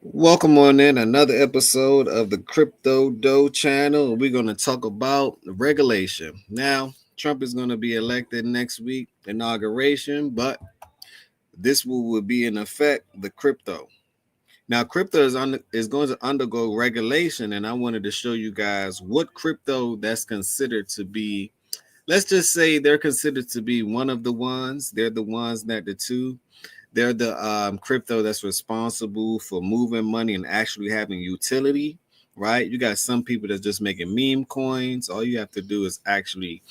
Welcome on in another episode of the Crypto Doe channel. We're going to talk about regulation. Now, Trump is going to be elected next week, inauguration, but this will be in effect the crypto. Now, crypto is going to undergo regulation, and I wanted to show you guys what crypto that's considered to be. Let's just say they're considered to be one of the ones. They're the ones that the two. They're the crypto that's responsible for moving money and actually having utility, right? You got some people that's just making meme coins. All you have to do is actually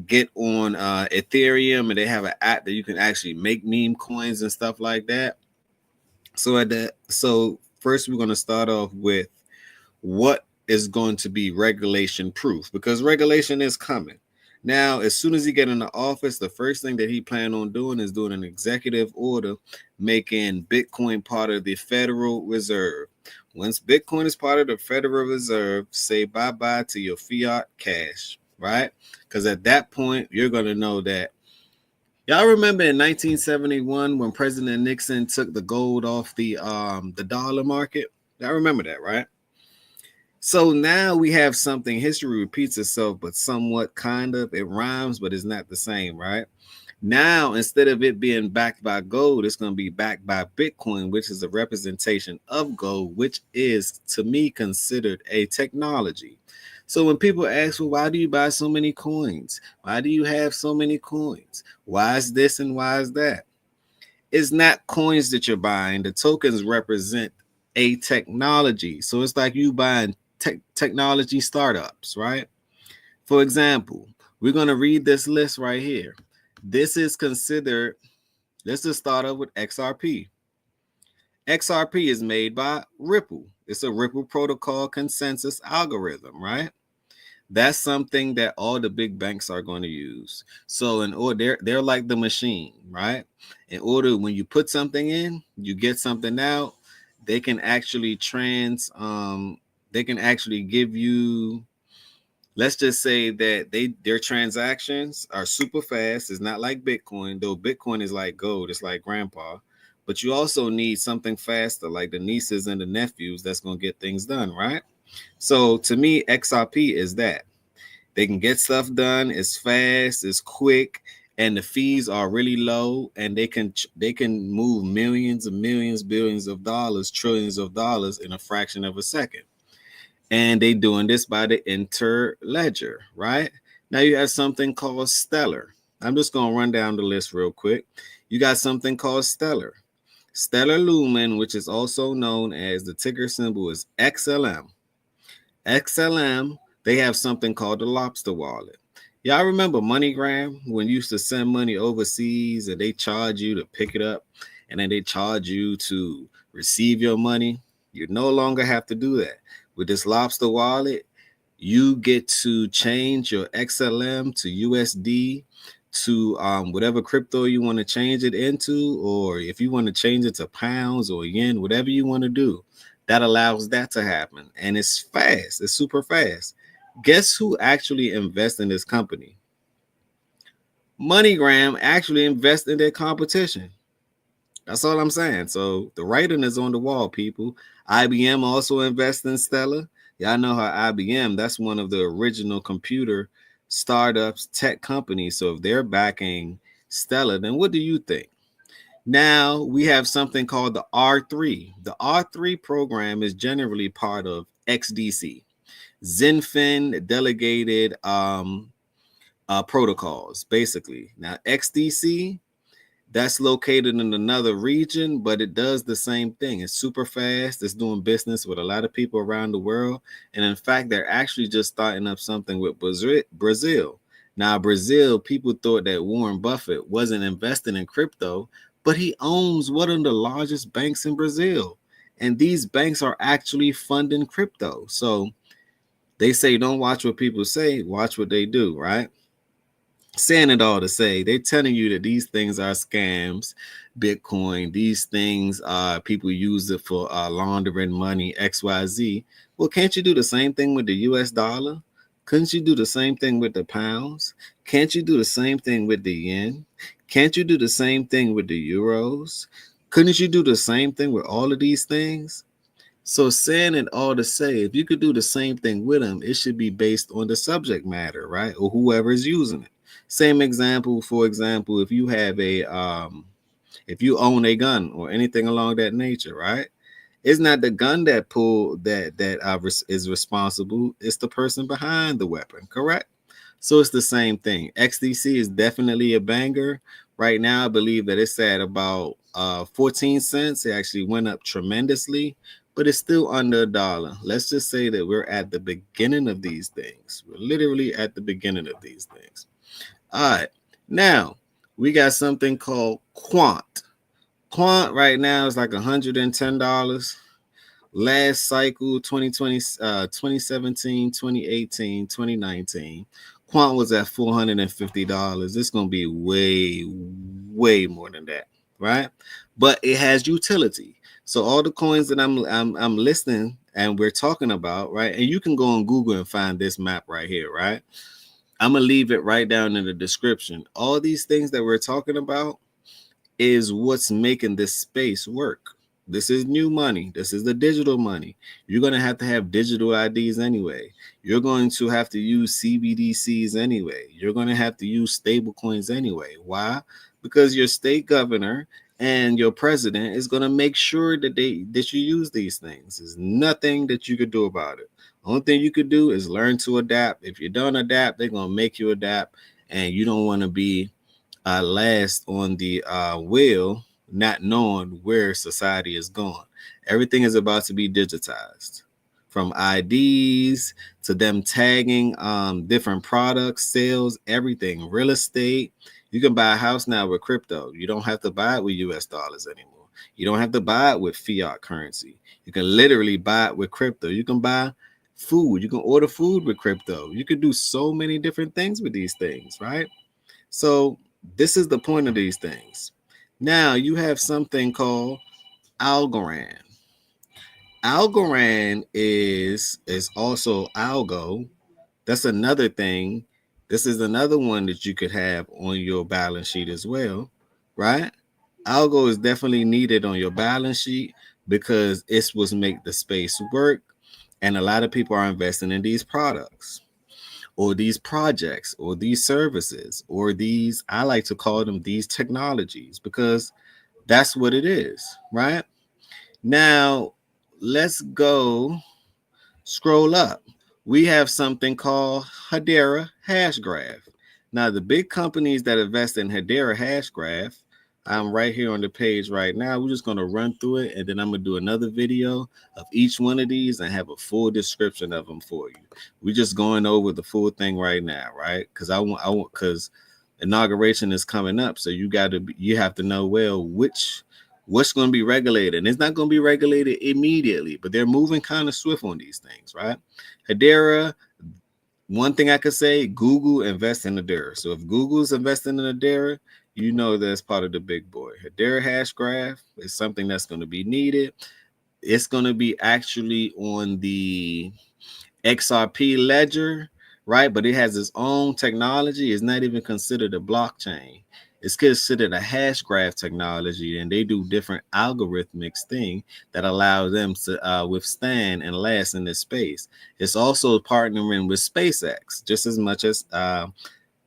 get on Ethereum, and they have an app that you can actually make meme coins and stuff like that. So first we're going to start off with what is going to be regulation proof, because regulation is coming. Now, as soon as he get in the office, the first thing that he planned on doing is doing an executive order making Bitcoin part of the Federal Reserve. Once Bitcoin is part of the Federal Reserve, say bye-bye to your fiat cash, right? Because at that point, you're going to know that. Y'all remember in 1971 when President Nixon took the gold off the dollar market? Y'all remember that, right? So now we have something, history repeats itself, but somewhat kind of. It rhymes, but it's not the same, right? Now, instead of it being backed by gold, it's going to be backed by Bitcoin, which is a representation of gold, which is, to me, considered a technology. So when people ask, well, why do you buy so many coins? Why do you have so many coins? Why is this and why is that? It's not coins that you're buying. The tokens represent a technology. So it's like you buying technology startups, right? For example, we're going to read this list right here. This is considered, let's just start up with XRP. XRP is made by Ripple. It's a Ripple protocol consensus algorithm, right? That's something that all the big banks are going to use. So in order, they're like the machine, right? In order, when you put something in, you get something out. They can actually they can actually give you, let's just say that their transactions are super fast. It's not like Bitcoin, though Bitcoin is like gold, it's like grandpa. But you also need something faster, like the nieces and the nephews that's going to get things done, right? So to me, XRP is that. They can get stuff done, it's fast, it's quick, and the fees are really low, and they can move millions and millions, billions of dollars, trillions of dollars in a fraction of a second. And they doing this by the interledger, right? Now you have something called Stellar. I'm just going to run down the list real quick. You got something called Stellar. Stellar Lumen, which is also known as, the ticker symbol is XLM. XLM, they have something called the Lobster Wallet. Y'all remember MoneyGram, when you used to send money overseas and they charge you to pick it up and then they charge you to receive your money? You no longer have to do that. With this Lobster Wallet, you get to change your XLM to USD to whatever crypto you want to change it into, or if you want to change it to pounds or yen, whatever you want to do, that allows that to happen. And it's fast, it's super fast. Guess who actually invests in this company? MoneyGram actually invests in their competition. That's all I'm saying. So the writing is on the wall, people. IBM also invests in Stellar. Y'all know how IBM, that's one of the original computer startups, tech companies. So if they're backing Stellar, then what do you think? Now we have something called the R3. The R3 program is generally part of XDC, Zenfin delegated protocols, basically. Now XDC, that's located in another region, but it does the same thing. It's super fast. It's doing business with a lot of people around the world. And in fact, they're actually just starting up something with Brazil. Now, Brazil, people thought that Warren Buffett wasn't investing in crypto, but he owns one of the largest banks in Brazil. And these banks are actually funding crypto. So they say, don't watch what people say, watch what they do, right? Saying it all to say, they're telling you that these things are scams. Bitcoin, these things are, people use it for laundering money, XYZ. Well, can't you do the same thing with the US dollar? Couldn't you do the same thing with the pounds? Can't you do the same thing with the yen? Can't you do the same thing with the euros? Couldn't you do the same thing with all of these things? So saying it all to say, if you could do the same thing with them, it should be based on the subject matter, right? Or whoever is using it. Same example, for example, if you have if you own a gun or anything along that nature, right? It's not the gun that is responsible. It's the person behind the weapon, correct? So it's the same thing. XDC is definitely a banger. Right now, I believe that it's at about 14 cents. It actually went up tremendously, but it's still under $1. Let's just say that we're at the beginning of these things. We're literally at the beginning of these things. All right. Now, we got something called Quant. Quant right now is like $110. Last cycle 2020, 2017, 2018, 2019, Quant was at $450. It's going to be way more than that, right? But it has utility. So all the coins that I'm listing and we're talking about, right? And you can go on Google and find this map right here, right? I'm going to leave it right down in the description. All these things that we're talking about is what's making this space work. This is new money. This is the digital money. You're going to have digital IDs anyway. You're going to have to use CBDCs anyway. You're going to have to use stable coins anyway. Why? Because your state governor and your president is going to make sure that you use these things. There's nothing that you could do about it. Only thing you could do is learn to adapt. If you don't adapt, they're going to make you adapt, and you don't want to be last on the wheel, not knowing where society is going. Everything is about to be digitized, from IDs to them tagging different products, sales, everything, real estate. You can buy a house now with crypto. You don't have to buy it with US dollars anymore. You don't have to buy it with fiat currency. You can literally buy it with crypto. You can buy food. You can order food with crypto. You can do so many different things with these things, right? So this is the point of these things. Now you have something called Algorand. Algorand is also algo. That's another thing. This is another one that you could have on your balance sheet as well, right? Algo is definitely needed on your balance sheet because it's what make the space work, and a lot of people are investing in these products or these projects or these services or these, I like to call them these technologies, because that's what it is, right? Now, let's go scroll up. We have something called Hedera Hashgraph. Now, the big companies that invest in Hedera Hashgraph, I'm right here on the page right now. We're just going to run through it, and then I'm going to do another video of each one of these and have a full description of them for you. We're just going over the full thing right now, right? Because because inauguration is coming up, so you have to know well what's going to be regulated. And it's not going to be regulated immediately, but they're moving kind of swift on these things, right? Hedera, one thing I could say, Google invests in Hedera. So if Google's investing in Hedera, you know that's part of the big boy. Hedera Hashgraph is something that's going to be needed. It's going to be actually on the XRP ledger, right? But it has its own technology. It's not even considered a blockchain. It's considered a hash graph technology, and they do different algorithmic thing that allows them to withstand and last in this space. It's also partnering with SpaceX just as much as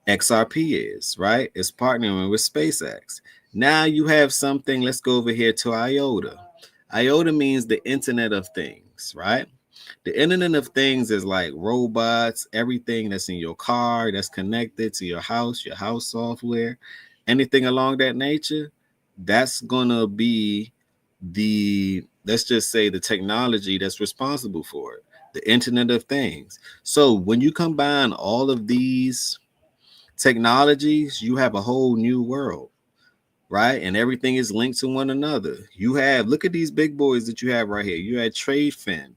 XRP is, right? It's partnering with SpaceX. Now you have something. Let's go over here to IOTA. IOTA means the Internet of Things, right? The Internet of Things is like robots, everything that's in your car that's connected to your house software, anything along that nature. That's gonna be let's just say the technology that's responsible for it, the Internet of Things. So when you combine all of these technologies, you have a whole new world, right? And everything is linked to one another. Look at these big boys that you have right here. You had TradeFin.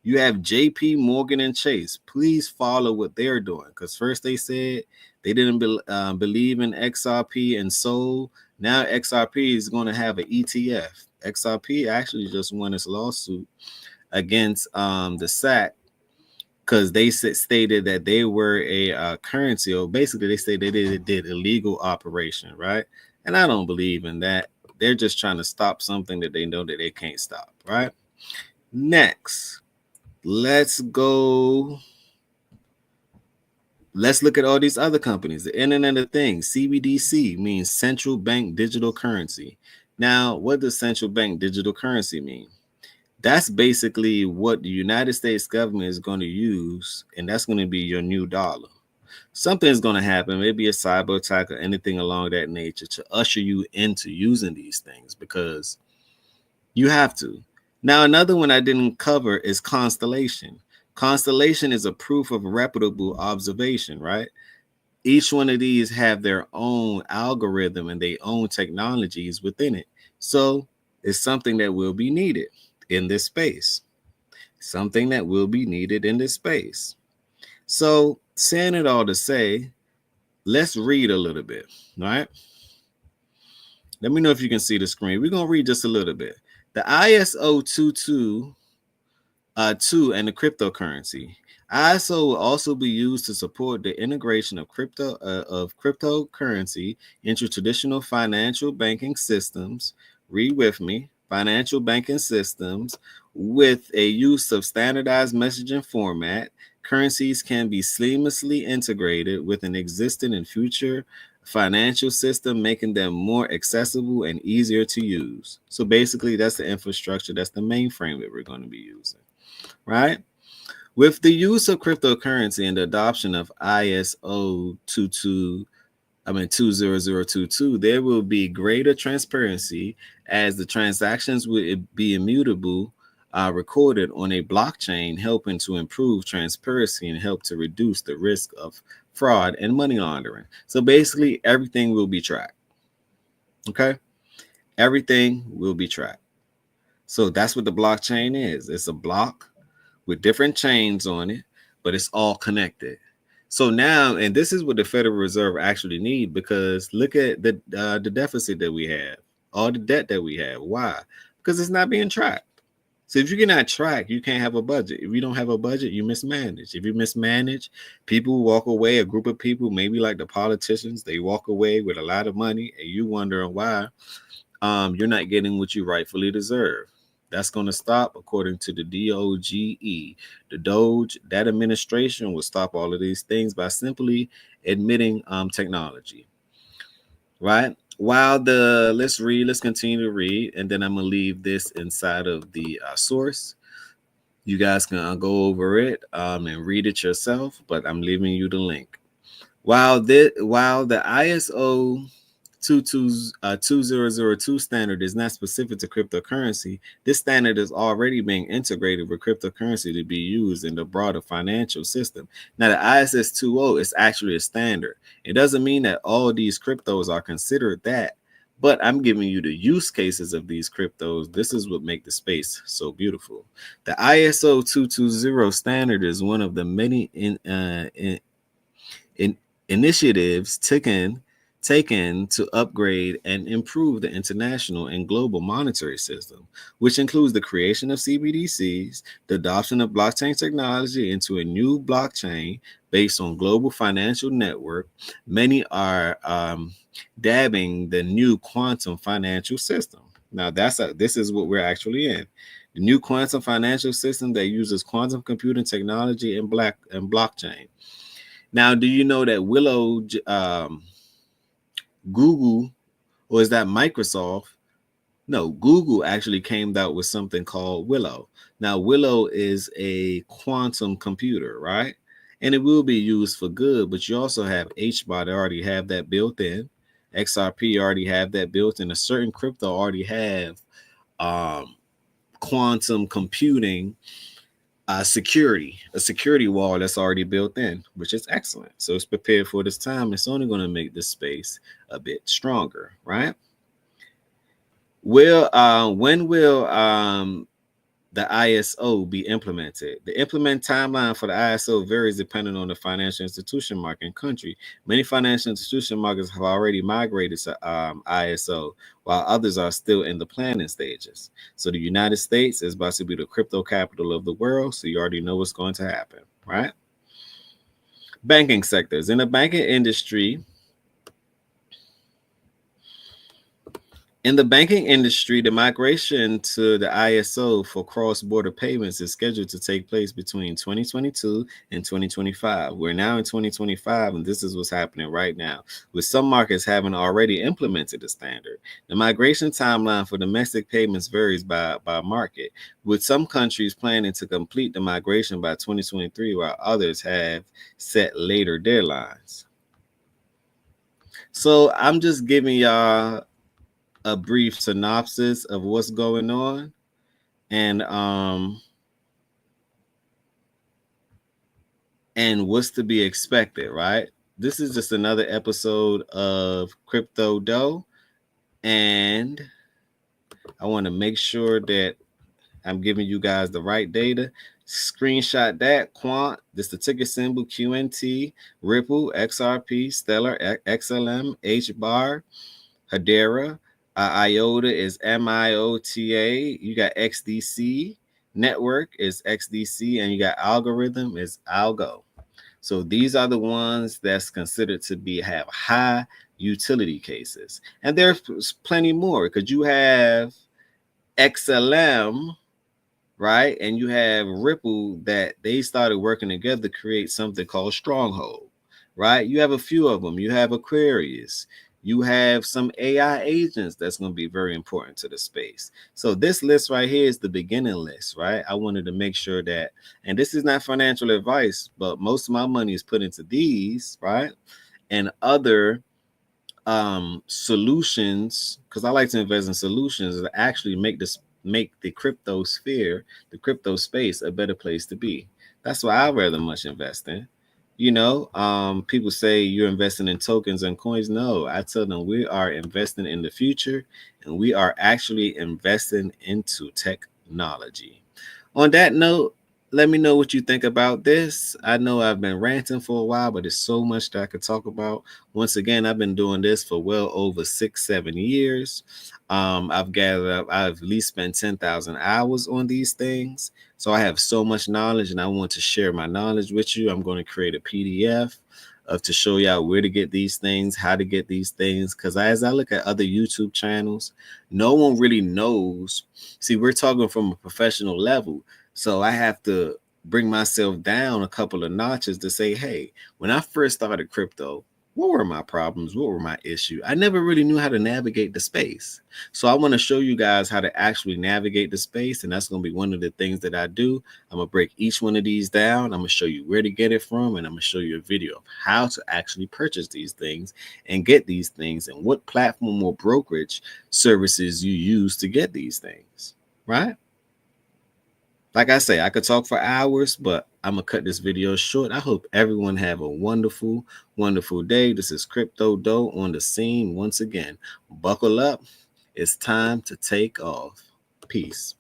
You have JP Morgan and Chase. Please follow what they're doing, because first they said they didn't believe in XRP and sold. Now XRP is going to have an ETF. XRP actually just won its lawsuit against the SEC because they stated that they were a currency, or basically they stated they did illegal operation, right? And I don't believe in that. They're just trying to stop something that they know that they can't stop, right? Next, let's go. Let's look at all these other companies. The Internet of Things, CBDC, means central bank digital currency. Now, what does central bank digital currency mean? That's basically what the United States government is going to use, and that's going to be your new dollar. Something's going to happen, maybe a cyber attack or anything along that nature, to usher you into using these things because you have to. Now, another one I didn't cover is constellation. Constellation is a proof of reputable observation, right? Each one of these have their own algorithm and their own technologies within it. So it's something that will be needed in this space. Something that will be needed in this space. So, saying it all to say, let's read a little bit. All right. Let me know if you can see the screen. We're going to read just a little bit. The ISO 2 and the cryptocurrency. ISO will also be used to support the integration of cryptocurrency into traditional financial banking systems. Read with me. Financial banking systems with a use of standardized messaging format. Currencies can be seamlessly integrated with an existing and future financial system, making them more accessible and easier to use. So basically, that's the infrastructure, that's the mainframe that we're going to be using, right? With the use of cryptocurrency and the adoption of ISO 20022, there will be greater transparency as the transactions will be immutable, recorded on a blockchain, helping to improve transparency and help to reduce the risk of fraud and money laundering. So basically, everything will be tracked. Okay, everything will be tracked. So that's what the blockchain is. It's a block with different chains on it, but it's all connected. So now, and this is what the Federal Reserve actually need, because look at the deficit that we have, all the debt that we have. Why? Because it's not being tracked. So if you cannot track, you can't have a budget. If you don't have a budget, you mismanage. If you mismanage, people walk away. A group of people, maybe like the politicians, they walk away with a lot of money, and you wondering why you're not getting what you rightfully deserve. That's going to stop, according to the DOGE. The Doge, that administration will stop all of these things by simply admitting technology, right? While let's continue to read, and then I'm going to leave this inside of the source. You guys can go over it and read it yourself, but I'm leaving you the link. While the ISO 2002 standard is not specific to cryptocurrency, this standard is already being integrated with cryptocurrency to be used in the broader financial system. Now, the ISS 20 is actually a standard. It doesn't mean that all these cryptos are considered that, but I'm giving you the use cases of these cryptos. This is what makes the space so beautiful. The ISO 220 standard is one of the many in initiatives taken to upgrade and improve the international and global monetary system, which includes the creation of CBDCs, the adoption of blockchain technology into a new blockchain based on global financial network. Many are dabbing the new quantum financial system. Now, this is what we're actually in. The new quantum financial system that uses quantum computing technology and blockchain. Now, do you know that Google, or is that Microsoft? No, Google actually came out with something called Willow. Now, Willow is a quantum computer, right? And it will be used for good, but you also have hbar that already have that built in. XRP already have that built in. A certain crypto already have um, quantum computing a security wall that's already built in, which is excellent. So it's prepared for this time. It's only going to make this space a bit stronger, right? When will the ISO be implemented? The implement timeline for the ISO varies depending on the financial institution market and country. Many financial institution markets have already migrated to ISO, while others are still in the planning stages. So the United States is about to be the crypto capital of the world, so you already know what's going to happen, right? Banking sectors. In the banking industry, In the banking industry, the migration to the ISO for cross-border payments is scheduled to take place between 2022 and 2025. We're now in 2025, and this is what's happening right now, with some markets having already implemented the standard. The migration timeline for domestic payments varies by market, with some countries planning to complete the migration by 2023, while others have set later deadlines. So I'm just giving y'all a brief synopsis of what's going on, and and what's to be expected, right? This is just another episode of Crypto Dough, and I want to make sure that I'm giving you guys the right data. Screenshot that Quant. This the ticker symbol QNT, Ripple, XRP, Stellar, XLM, hbar, Hedera. IOTA is MIOTA. You got XDC. Network is XDC. And you got algorithm is Algo. So these are the ones that's considered to be have high utility cases. And there's plenty more because you have XLM, right? And you have Ripple that they started working together to create something called Stronghold, right? You have a few of them. You have Aquarius. You have some AI agents that's going to be very important to the space. So this list right here is the beginning list, right? I wanted to make sure that, and this is not financial advice, but most of my money is put into these, right? And other solutions, because I like to invest in solutions that actually make the crypto sphere, the crypto space, a better place to be. That's why I rather much invest in. People say you're investing in tokens and coins. No, I tell them we are investing in the future, and we are actually investing into technology. On that note, let me know what you think about this. I know I've been ranting for a while, but there's so much that I could talk about. Once again, I've been doing this for well over 6, 7 years. I've at least spent 10,000 hours on these things. So I have so much knowledge, and I want to share my knowledge with you. I'm going to create a PDF of to show y'all where to get these things, how to get these things. Because as I look at other YouTube channels, no one really knows. See, we're talking from a professional level, so I have to bring myself down a couple of notches to say, hey, when I first started crypto, what were my problems? What were my issues? I never really knew how to navigate the space. So I want to show you guys how to actually navigate the space. And that's going to be one of the things that I do. I'm going to break each one of these down. I'm going to show you where to get it from. And I'm going to show you a video of how to actually purchase these things and get these things and what platform or brokerage services you use to get these things, right? Like I say, I could talk for hours, but I'm gonna cut this video short. I hope everyone have a wonderful, wonderful day. This is Crypto Dough on the scene once again. Buckle up. It's time to take off. Peace.